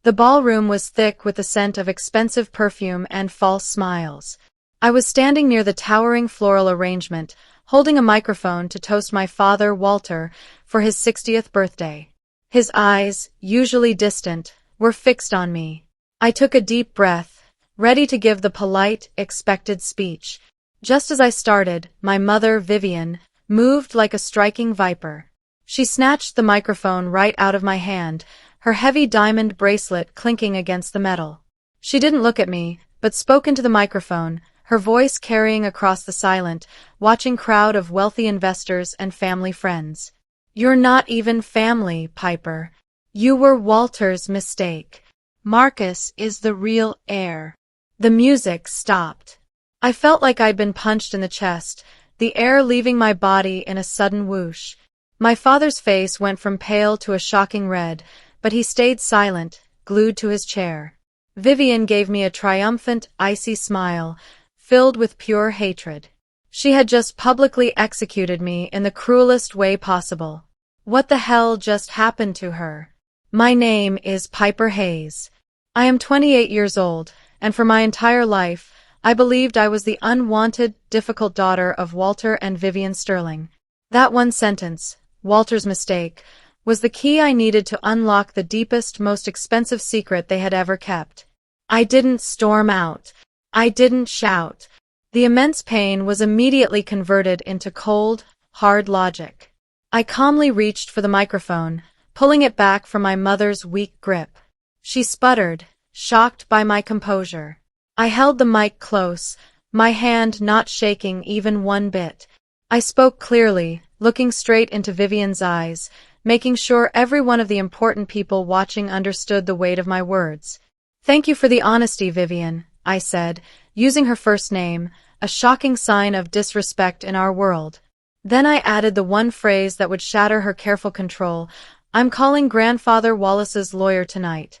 The ballroom was thick with the scent of expensive perfume and false smiles. I was standing near the towering floral arrangement, holding a microphone to toast my father, Walter, for his 60th birthday. His eyes, usually distant, were fixed on me. I took a deep breath, ready to give the polite, expected speech. Just as I started, my mother, Vivian, moved like a striking viper. She snatched the microphone right out of my hand, her heavy diamond bracelet clinking against the metal. She didn't look at me, but spoke into the microphone, her voice carrying across the silent, watching crowd of wealthy investors and family friends. "You're not even family, Piper. You were Walter's mistake. Marcus is the real heir." The music stopped. I felt like I'd been punched in the chest, the air leaving my body in a sudden whoosh. My father's face went from pale to a shocking red, but he stayed silent, glued to his chair. Vivian gave me a triumphant, icy smile, filled with pure hatred. She had just publicly executed me in the cruelest way possible. What the hell just happened to her? My name is Piper Hayes. I am 28 years old, and for my entire life, I believed I was the unwanted, difficult daughter of Walter and Vivian Sterling. That one sentence, Walter's mistake, was the key I needed to unlock the deepest, most expensive secret they had ever kept. I didn't storm out. I didn't shout. The immense pain was immediately converted into cold, hard logic. I calmly reached for the microphone, pulling it back from my mother's weak grip. She sputtered, shocked by my composure. I held the mic close, my hand not shaking even one bit. I spoke clearly, looking straight into Vivian's eyes, making sure every one of the important people watching understood the weight of my words. "Thank you for the honesty, Vivian," I said, using her first name, a shocking sign of disrespect in our world. Then I added the one phrase that would shatter her careful control. "I'm calling Grandfather Wallace's lawyer tonight."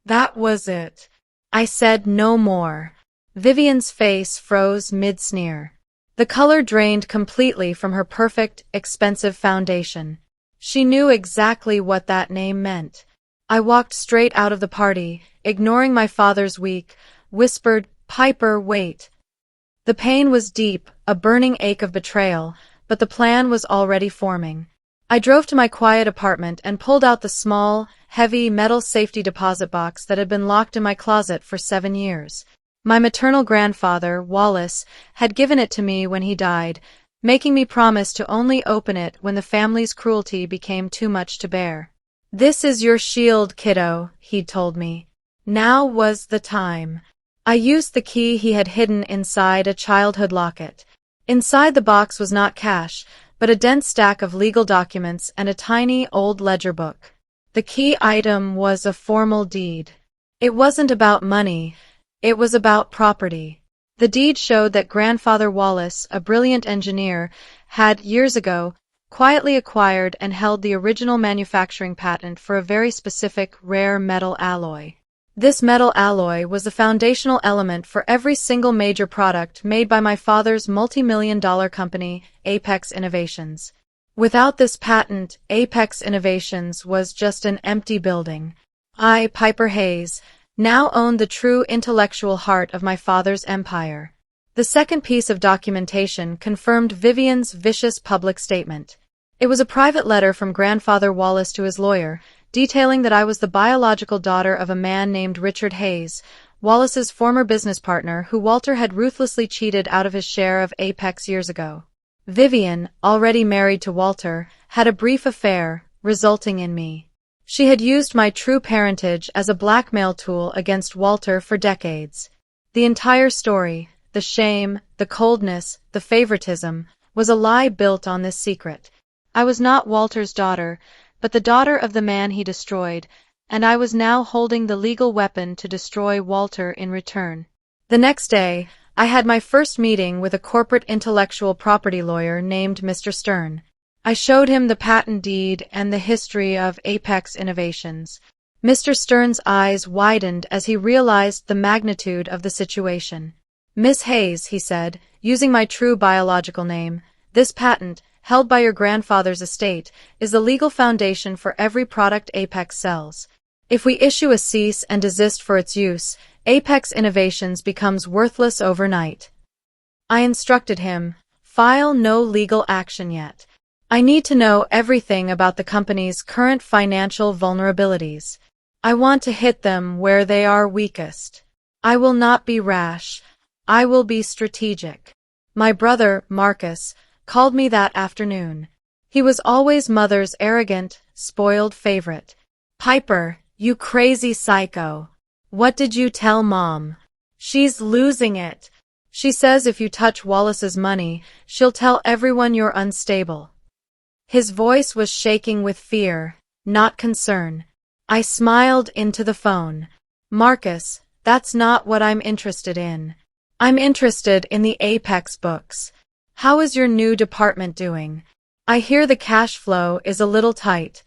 That was it. I said no more. Vivian's face froze mid-sneer. The color drained completely from her perfect, expensive foundation. She knew exactly what that name meant. I walked straight out of the party, ignoring my father's weak, whispered, "Piper, wait." The pain was deep, a burning ache of betrayal, but the plan was already forming. I drove to my quiet apartment and pulled out the small, heavy metal safety deposit box that had been locked in my closet for 7 years. My maternal grandfather, Wallace, had given it to me when he died, making me promise to only open it when the family's cruelty became too much to bear. "This is your shield, kiddo," he'd told me. Now was the time. I used the key he had hidden inside a childhood locket. Inside the box was not cash, but a dense stack of legal documents and a tiny old ledger book. The key item was a formal deed. It wasn't about money, it was about property. The deed showed that Grandfather Wallace, a brilliant engineer, had, years ago, quietly acquired and held the original manufacturing patent for a very specific, rare metal alloy. This metal alloy was the foundational element for every single major product made by my father's multi-million-dollar company, Apex Innovations. Without this patent, Apex Innovations was just an empty building. I, Piper Hayes, now owned the true intellectual heart of my father's empire. The second piece of documentation confirmed Vivian's vicious public statement. It was a private letter from Grandfather Wallace to his lawyer, detailing that I was the biological daughter of a man named Richard Hayes, Wallace's former business partner who Walter had ruthlessly cheated out of his share of Apex years ago. Vivian, already married to Walter, had a brief affair, resulting in me. She had used my true parentage as a blackmail tool against Walter for decades. The entire story, the shame, the coldness, the favoritism, was a lie built on this secret. I was not Walter's daughter, but the daughter of the man he destroyed, and I was now holding the legal weapon to destroy Walter in return. The next day, I had my first meeting with a corporate intellectual property lawyer named Mr. Stern. I showed him the patent deed and the history of Apex Innovations. Mr. Stern's eyes widened as he realized the magnitude of the situation. "Miss Hayes," he said, using my true biological name, "this patent, held by your grandfather's estate, is the legal foundation for every product Apex sells. If we issue a cease and desist for its use, Apex Innovations becomes worthless overnight. I instructed him, file no legal action yet. I need to know everything about the company's current financial vulnerabilities. I want to hit them where they are weakest. I will not be rash. I will be strategic. My brother, Marcus, called me that afternoon. He was always Mother's arrogant, spoiled favorite. Piper, you crazy psycho. What did you tell Mom? She's losing it. She says if you touch Wallace's money, she'll tell everyone you're unstable. His voice was shaking with fear, not concern. I smiled into the phone. Marcus, that's not what I'm interested in. I'm interested in the Apex books. How is your new department doing? I hear the cash flow is a little tight.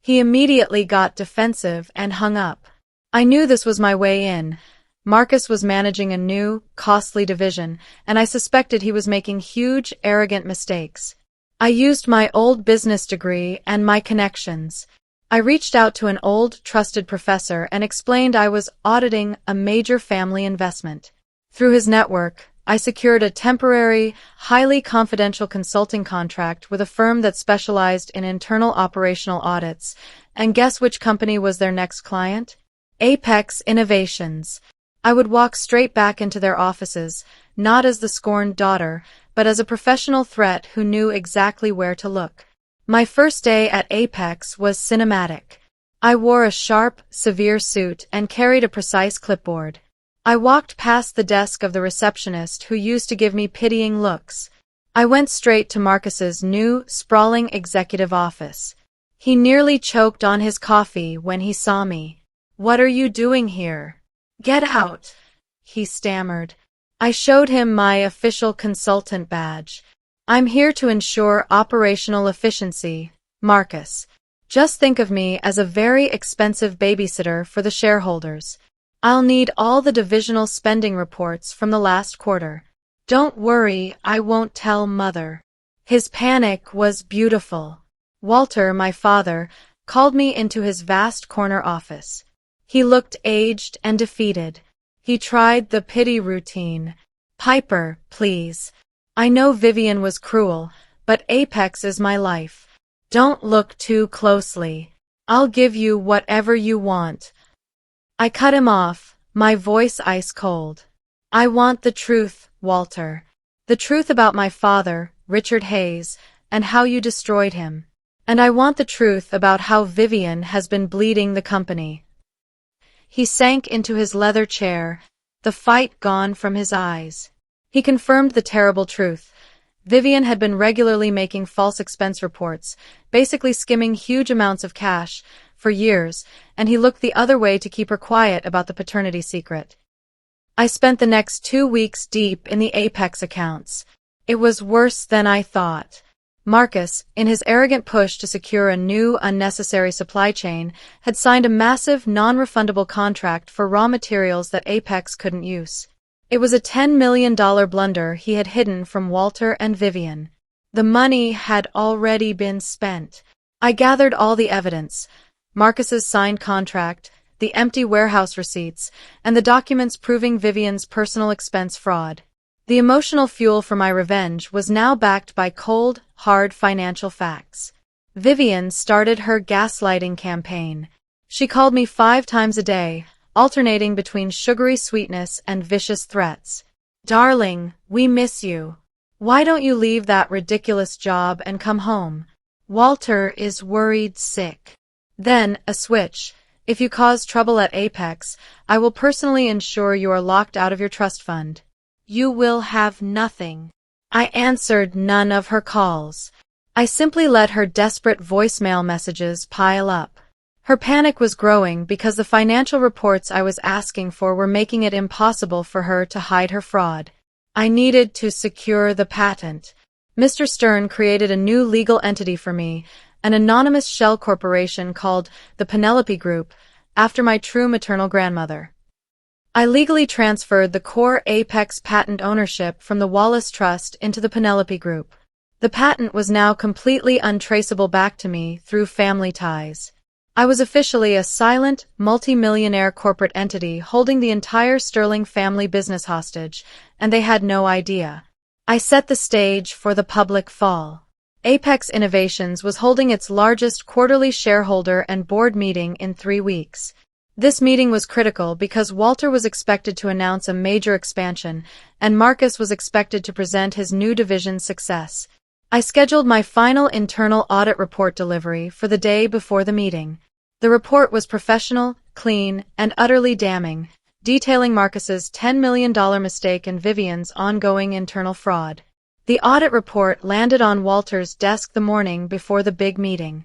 He immediately got defensive and hung up. I knew this was my way in. Marcus was managing a new, costly division, and I suspected he was making huge, arrogant mistakes. I used my old business degree and my connections. I reached out to an old, trusted professor and explained I was auditing a major family investment. Through his network, I secured a temporary, highly confidential consulting contract with a firm that specialized in internal operational audits, and guess which company was their next client? Apex Innovations. I would walk straight back into their offices, not as the scorned daughter, but as a professional threat who knew exactly where to look. My first day at Apex was cinematic. I wore a sharp, severe suit and carried a precise clipboard. I walked past the desk of the receptionist who used to give me pitying looks. I went straight to Marcus's new, sprawling executive office. He nearly choked on his coffee when he saw me. "What are you doing here?" "Get out," he stammered. I showed him my official consultant badge. "I'm here to ensure operational efficiency, Marcus. Just think of me as a very expensive babysitter for the shareholders. I'll need all the divisional spending reports from the last quarter. Don't worry, I won't tell Mother." His panic was beautiful. Walter, my father, called me into his vast corner office. He looked aged and defeated. He tried the pity routine. "Piper, please. I know Vivian was cruel, but Apex is my life. Don't look too closely. I'll give you whatever you want." I cut him off, my voice ice cold. "I want the truth, Walter. The truth about my father, Richard Hayes, and how you destroyed him. And I want the truth about how Vivian has been bleeding the company." He sank into his leather chair, the fight gone from his eyes. He confirmed the terrible truth. Vivian had been regularly making false expense reports, basically skimming huge amounts of cash, for years, and he looked the other way to keep her quiet about the paternity secret. I spent the next 2 weeks deep in the Apex accounts. It was worse than I thought. Marcus, in his arrogant push to secure a new, unnecessary supply chain, had signed a massive, non-refundable contract for raw materials that Apex couldn't use. It was a $10 million blunder he had hidden from Walter and Vivian. The money had already been spent. I gathered all the evidence: Marcus's signed contract, the empty warehouse receipts, and the documents proving Vivian's personal expense fraud. The emotional fuel for my revenge was now backed by cold, hard financial facts. Vivian started her gaslighting campaign. She called me 5 times a day, alternating between sugary sweetness and vicious threats. "Darling, we miss you. Why don't you leave that ridiculous job and come home? Walter is worried sick." Then, a switch. "If you cause trouble at Apex, I will personally ensure you are locked out of your trust fund. You will have nothing." I answered none of her calls. I simply let her desperate voicemail messages pile up. Her panic was growing because the financial reports I was asking for were making it impossible for her to hide her fraud. I needed to secure the patent. Mr. Stern created a new legal entity for me, an anonymous shell corporation called the Penelope Group, after my true maternal grandmother. I legally transferred the core Apex patent ownership from the Wallace Trust into the Penelope Group. The patent was now completely untraceable back to me through family ties. I was officially a silent, multi-millionaire corporate entity holding the entire Sterling family business hostage, and they had no idea. I set the stage for the public fall. Apex Innovations was holding its largest quarterly shareholder and board meeting in 3 weeks. This meeting was critical because Walter was expected to announce a major expansion, and Marcus was expected to present his new division's success. I scheduled my final internal audit report delivery for the day before the meeting. The report was professional, clean, and utterly damning, detailing Marcus's $10 million mistake and Vivian's ongoing internal fraud. The audit report landed on Walter's desk the morning before the big meeting.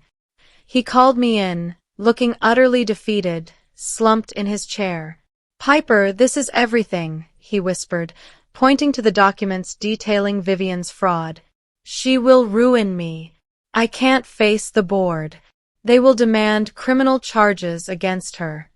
He called me in, looking utterly defeated, slumped in his chair. "Piper, this is everything," he whispered, pointing to the documents detailing Vivian's fraud. "She will ruin me. I can't face the board. They will demand criminal charges against her."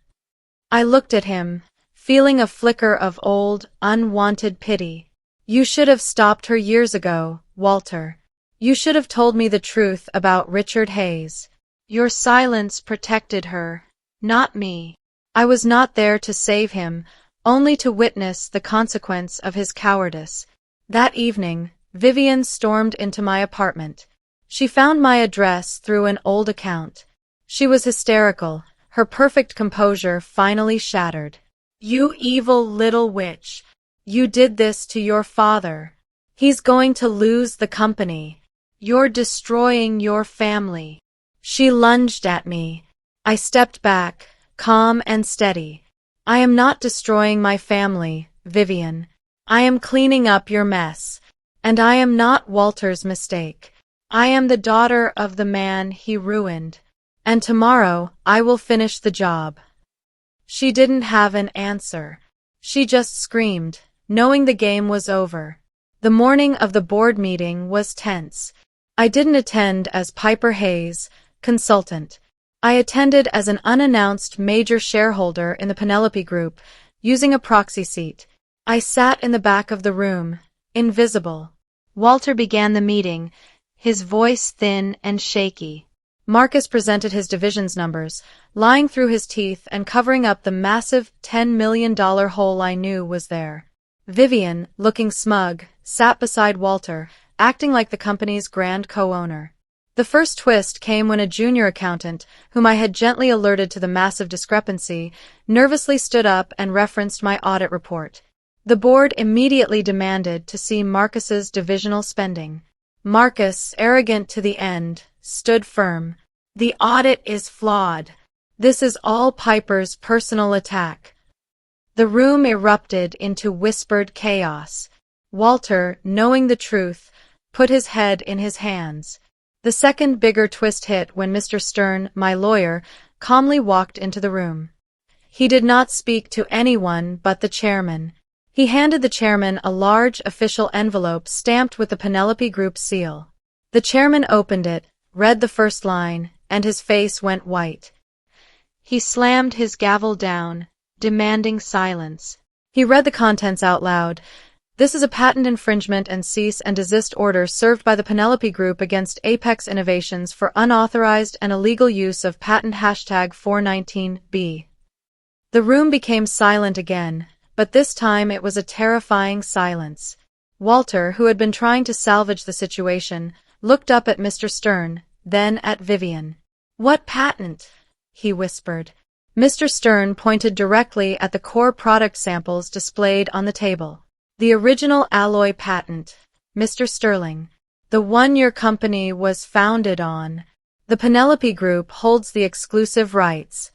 I looked at him, feeling a flicker of old, unwanted pity. "You should have stopped her years ago, Walter. You should have told me the truth about Richard Hayes. Your silence protected her, not me. I was not there to save him, only to witness the consequence of his cowardice." That evening, Vivian stormed into my apartment. She found my address through an old account. She was hysterical, her perfect composure finally shattered. "You evil little witch. You did this to your father. He's going to lose the company. You're destroying your family." She lunged at me. I stepped back, calm and steady. "I am not destroying my family, Vivian. I am cleaning up your mess. And I am not Walter's mistake. I am the daughter of the man he ruined. And tomorrow I will finish the job." She didn't have an answer. She just screamed, knowing the game was over. The morning of the board meeting was tense. I didn't attend as Piper Hayes, consultant. I attended as an unannounced major shareholder in the Penelope Group, using a proxy seat. I sat in the back of the room, invisible. Walter began the meeting, his voice thin and shaky. Marcus presented his division's numbers, lying through his teeth and covering up the massive $10 million hole I knew was there. Vivian, looking smug, sat beside Walter, acting like the company's grand co-owner. The first twist came when a junior accountant, whom I had gently alerted to the massive discrepancy, nervously stood up and referenced my audit report. The board immediately demanded to see Marcus's divisional spending. Marcus, arrogant to the end, stood firm. "The audit is flawed. This is all Piper's personal attack." The room erupted into whispered chaos. Walter, knowing the truth, put his head in his hands. The second bigger twist hit when Mr. Stern, my lawyer, calmly walked into the room. He did not speak to anyone but the chairman. He handed the chairman a large official envelope stamped with the Penelope Group seal. The chairman opened it, read the first line, and his face went white. He slammed his gavel down, demanding silence. He read the contents out loud. "This is a patent infringement and cease and desist order served by the Penelope Group against Apex Innovations for unauthorized and illegal use of patent #419B. The room became silent again, but this time it was a terrifying silence. Walter, who had been trying to salvage the situation, looked up at Mr. Stern, then at Vivian. "What patent?" he whispered. Mr. Stern pointed directly at the core product samples displayed on the table. "The original alloy patent, Mr. Sterling. The one your company was founded on. The Penelope Group holds the exclusive rights."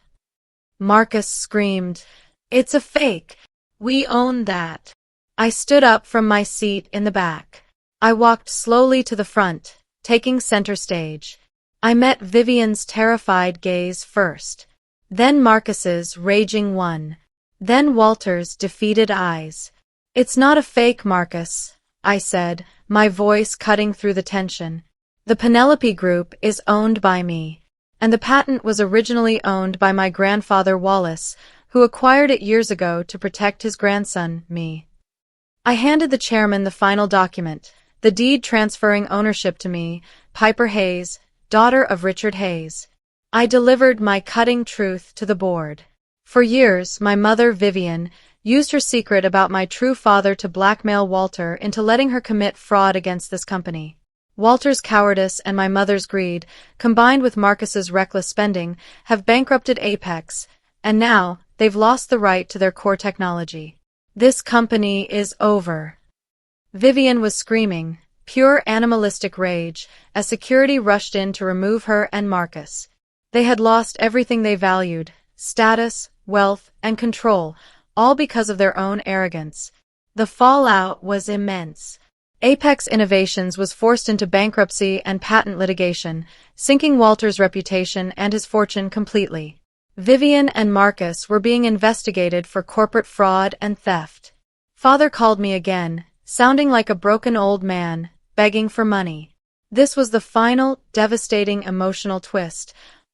Marcus screamed, "It's a fake. We own that." I stood up from my seat in the back. I walked slowly to the front, taking center stage. I met Vivian's terrified gaze first, then Marcus's raging one, then Walter's defeated eyes. "It's not a fake, Marcus," I said, my voice cutting through the tension. "The Penelope Group is owned by me, and the patent was originally owned by my grandfather Wallace, who acquired it years ago to protect his grandson, me." I handed the chairman the final document, the deed transferring ownership to me, Piper Hayes, daughter of Richard Hayes. I delivered my cutting truth to the board. For years, my mother, Vivian, used her secret about my true father to blackmail Walter into letting her commit fraud against this company. Walter's cowardice and my mother's greed, combined with Marcus's reckless spending, have bankrupted Apex, and now they've lost the right to their core technology. This company is over. Vivian was screaming, pure animalistic rage, as security rushed in to remove her and Marcus. They had lost everything they valued: status, wealth, and control, all because of their own arrogance. The fallout was immense. Apex Innovations was forced into bankruptcy and patent litigation, sinking Walter's reputation and his fortune completely. Vivian and Marcus were being investigated for corporate fraud and theft. Father called me again, sounding like a broken old man, begging for money. This was the final, devastating emotional twist.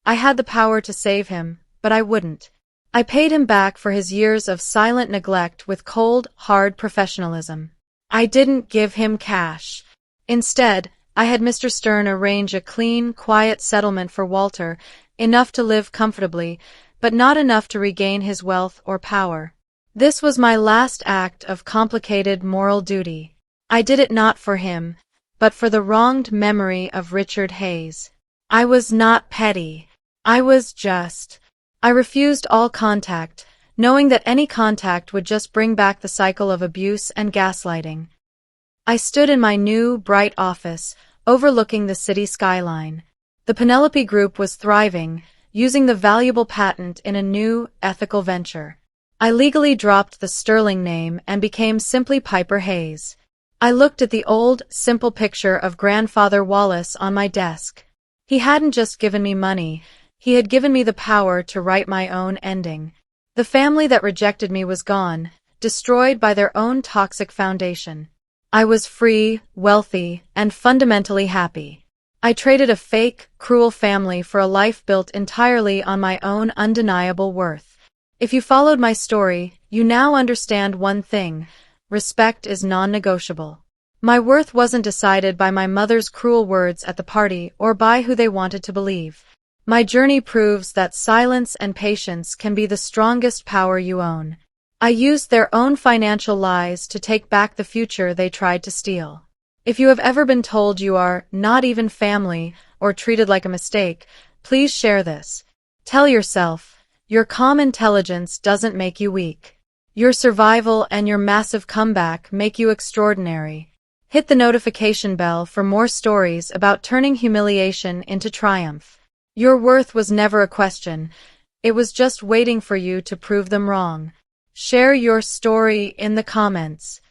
I had the power to save him, but I wouldn't. I paid him back for his years of silent neglect with cold, hard professionalism. I didn't give him cash. Instead, I had Mr. Stern arrange a clean, quiet settlement for Walter, enough to live comfortably, but not enough to regain his wealth or power. This was my last act of complicated moral duty. I did it not for him, but for the wronged memory of Richard Hayes. I was not petty. I was just. I refused all contact, knowing that any contact would just bring back the cycle of abuse and gaslighting. I stood in my new, bright office, overlooking the city skyline. The Penelope Group was thriving, using the valuable patent in a new, ethical venture. I legally dropped the Sterling name and became simply Piper Hayes. I looked at the old, simple picture of Grandfather Wallace on my desk. He hadn't just given me money, he had given me the power to write my own ending. The family that rejected me was gone, destroyed by their own toxic foundation. I was free, wealthy, and fundamentally happy. I traded a fake, cruel family for a life built entirely on my own undeniable worth. If you followed my story, you now understand one thing: respect is non-negotiable. My worth wasn't decided by my mother's cruel words at the party or by who they wanted to believe. My journey proves that silence and patience can be the strongest power you own. I used their own financial lies to take back the future they tried to steal. If you have ever been told you are not even family or treated like a mistake, please share this. Tell yourself, your calm intelligence doesn't make you weak. Your survival and your massive comeback make you extraordinary. Hit the notification bell for more stories about turning humiliation into triumph. Your worth was never a question. It was just waiting for you to prove them wrong. Share your story in the comments.